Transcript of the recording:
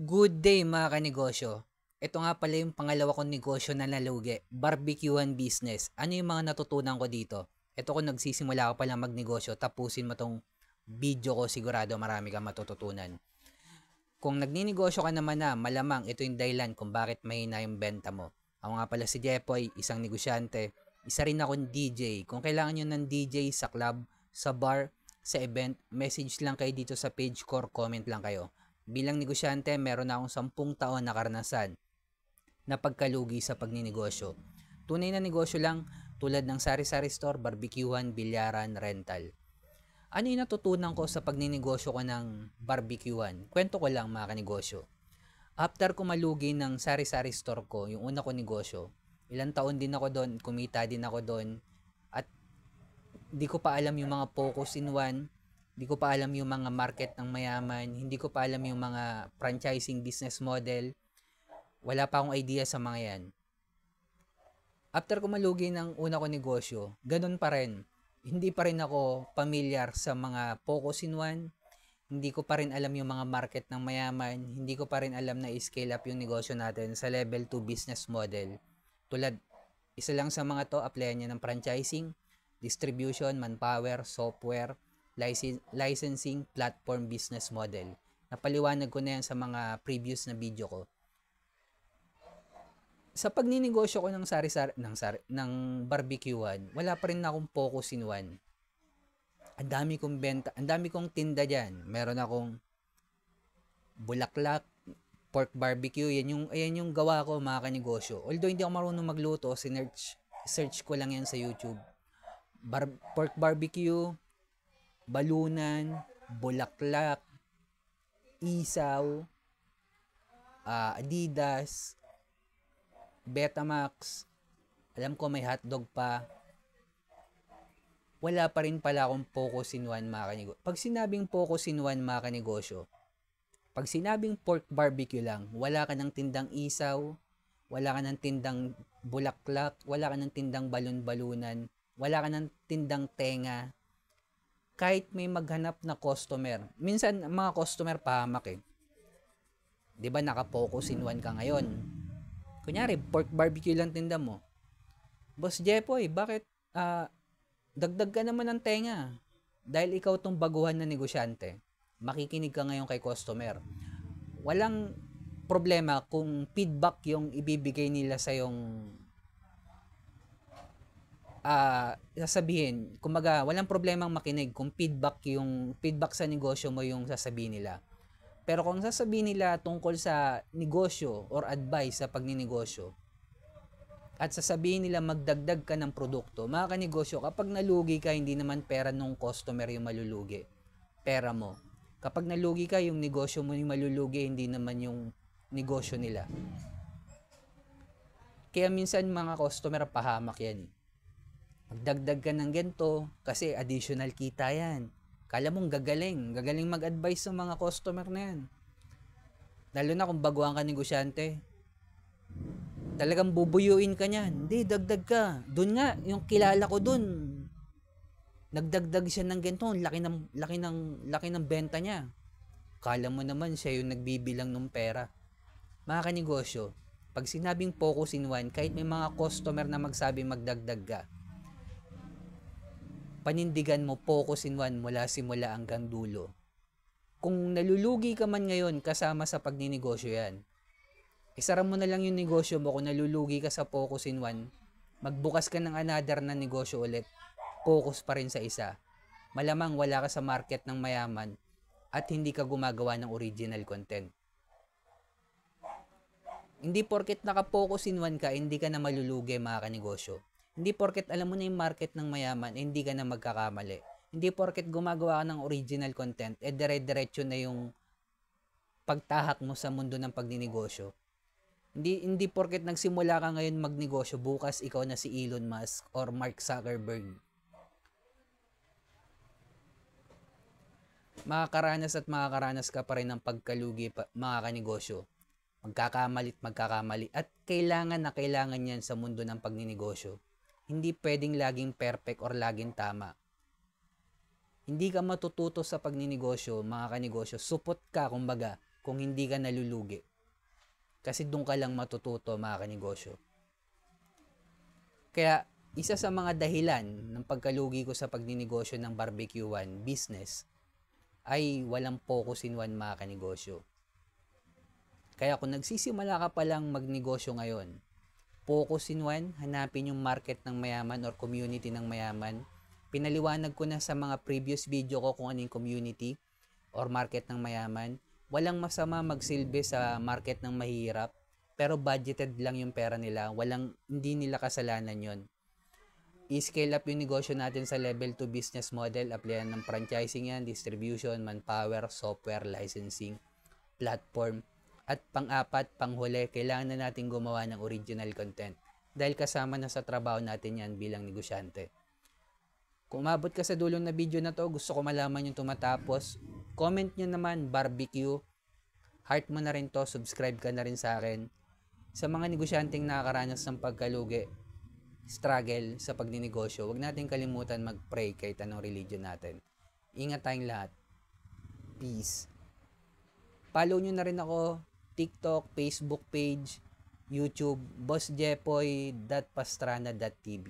Good day mga kanegosyo. Ito nga pala yung pangalawa kong negosyo na nalugi, barbecuean business. Ano yung mga natutunan ko dito? Ito kung nagsisimula ko palang magnegosyo, tapusin mo tong video ko, sigurado marami kang matututunan. Kung nagninegosyo ka naman na, malamang ito yung dahilan kung bakit mahina yung benta mo. Ako nga pala si Jepoy, isang negosyante. Isa rin akong DJ. Kung kailangan nyo ng DJ sa club, sa bar, sa event, message lang kayo dito sa page ko or comment lang kayo. Bilang negosyante, meron na akong 10 taon na karanasan na pagkalugi sa pagninegosyo. Tunay na negosyo lang tulad ng sari-sari store, barbecuehan, bilyaran, rental. Ano yung natutunan ko sa pagninegosyo ko ng barbecuehan? Kwento ko lang mga kanegosyo. After ko malugi ng sari-sari store ko, yung una ko negosyo, ilang taon din ako doon, kumita din ako doon, at di ko pa alam yung mga focus in one, di ko pa alam yung mga market ng mayaman, hindi ko pa alam yung mga franchising business model, wala pa akong idea sa mga yan. After ko malugi ng una ko negosyo, ganun pa rin. Hindi pa rin ako familiar sa mga focus in one, hindi ko pa rin alam yung mga market ng mayaman, hindi ko pa rin alam na i-scale up yung negosyo natin sa level 2 business model. Tulad, isa lang sa mga to, applyan niya ng franchising, distribution, manpower, software, licensing, platform business model. Napaliwanag ko na yan sa mga previous na video ko. Sa pagninegosyo ko ng ng barbecuean, wala pa rin akong focus in one. Ang dami kong benta, ang dami kong tinda diyan. Meron akong bulaklak, pork barbecue, ayan yung gawa ko mga kanegosyo. Although hindi ako marunong magluto, search ko lang yan sa YouTube. Pork barbecue, balunan, bulaklak, isaw, Adidas, Betamax, alam ko may hotdog pa. Wala pa rin pala akong focus in one mga kanegosyo. Pag sinabing focus in one mga kanegosyo, pag sinabing pork barbecue lang, wala ka ng tindang isaw, wala ka ng tindang bulaklak, wala ka ng tindang balon-balunan, wala ka ng tindang tenga. Kahit may maghanap na customer, minsan mga customer pahamak eh. 'Di ba naka-focus in one ka ngayon? Kunyari, pork barbecue lang tinda mo. Boss Jepoy, bakit dagdag ka naman ng tenga? Dahil ikaw tong baguhan na negosyante, makikinig ka ngayon kay customer. Walang problema kung feedback yung ibibigay nila sa yung sasabihin. Kumaga, walang problemang makinig kung feedback sa negosyo mo yung sasabihin nila. Pero kung sasabihin nila tungkol sa negosyo or advice sa pagninegosyo, at sasabihin nila magdagdag ka ng produkto, mga kanegosyo, kapag nalugi ka, hindi naman pera nung customer yung malulugi. Pera mo. Kapag nalugi ka, yung negosyo mo yung malulugi, hindi naman yung negosyo nila. Kaya minsan mga customer pahamak yan. Magdagdag ka ng ganito kasi additional kita yan. Kala mong gagaling mag-advise sa mga customer na yan. Lalo na kung baguhan ka negosyante, talagang bubuyuin ka niyan. Hindi, dagdag ka. Doon nga, yung kilala ko doon, nagdagdag siya ng ganito, laki ng benta niya. Kala mo naman siya yung nagbibilang ng pera. Mga kanegosyo, pag sinabing focus in one, kahit may mga customer na magsabi magdagdag ka, panindigan mo focus in one mula simula hanggang dulo. Kung nalulugi ka man ngayon kasama sa pagninegosyo yan, isara mo na lang yung negosyo mo. Kung nalulugi ka sa focus in one, magbukas ka ng another na negosyo ulit, focus pa rin sa isa. Malamang wala ka sa market ng mayaman at hindi ka gumagawa ng original content. Hindi porket naka-focus in one ka, hindi ka na malulugi mga kanegosyo. Hindi porket alam mo na yung market ng mayaman, hindi ka na magkakamali. Hindi porket gumagawa ka ng original content, dire-diretso na yung pagtahak mo sa mundo ng pagninegosyo. Hindi porket nagsimula ka ngayon magnegosyo, bukas ikaw na si Elon Musk or Mark Zuckerberg. Makakaranas ka pa rin ng pagkalugi mga kanegosyo. Magkakamali at kailangan yan sa mundo ng pagninegosyo. Hindi pwedeng laging perfect or laging tama. Hindi ka matututo sa pagninegosyo, mga kanegosyo. Supot ka, kumbaga. kung hindi ka nalulugi. Kasi doon ka lang matututo mga kanegosyo. Kaya isa sa mga dahilan ng pagkalugi ko sa pagninegosyo ng barbecuean business ay walang focus in one mga kanegosyo. Kaya kung nagsisimula ka palang magnegosyo ngayon, focus in one, hanapin yung market ng mayaman or community ng mayaman. Pinaliwanag ko na sa mga previous video ko kung ano yung community or market ng mayaman. Walang masama magsilbi sa market ng mahirap, pero budgeted lang yung pera nila. Hindi nila kasalanan yon. I-scale up yung negosyo natin sa level 2 business model. Applyan ng franchising yan, distribution, manpower, software, licensing, platform. At pang-apat, panghuli, kailangan na natin gumawa ng original content. Dahil kasama na sa trabaho natin yan bilang negosyante. Kung umabot ka sa dulo na video na to, gusto ko malaman yung tumatapos. Comment nyo naman, barbecue. Heart mo na rin to, subscribe ka na rin sa akin. Sa mga negosyanteng nakakaranas ng pagkalugi, struggle sa pagninegosyo, huwag natin kalimutan mag-pray kahit anong religion natin. Ingat tayong lahat. Peace. Follow nyo na rin ako, TikTok, Facebook page, YouTube, bossjepoy.pastrana.tv.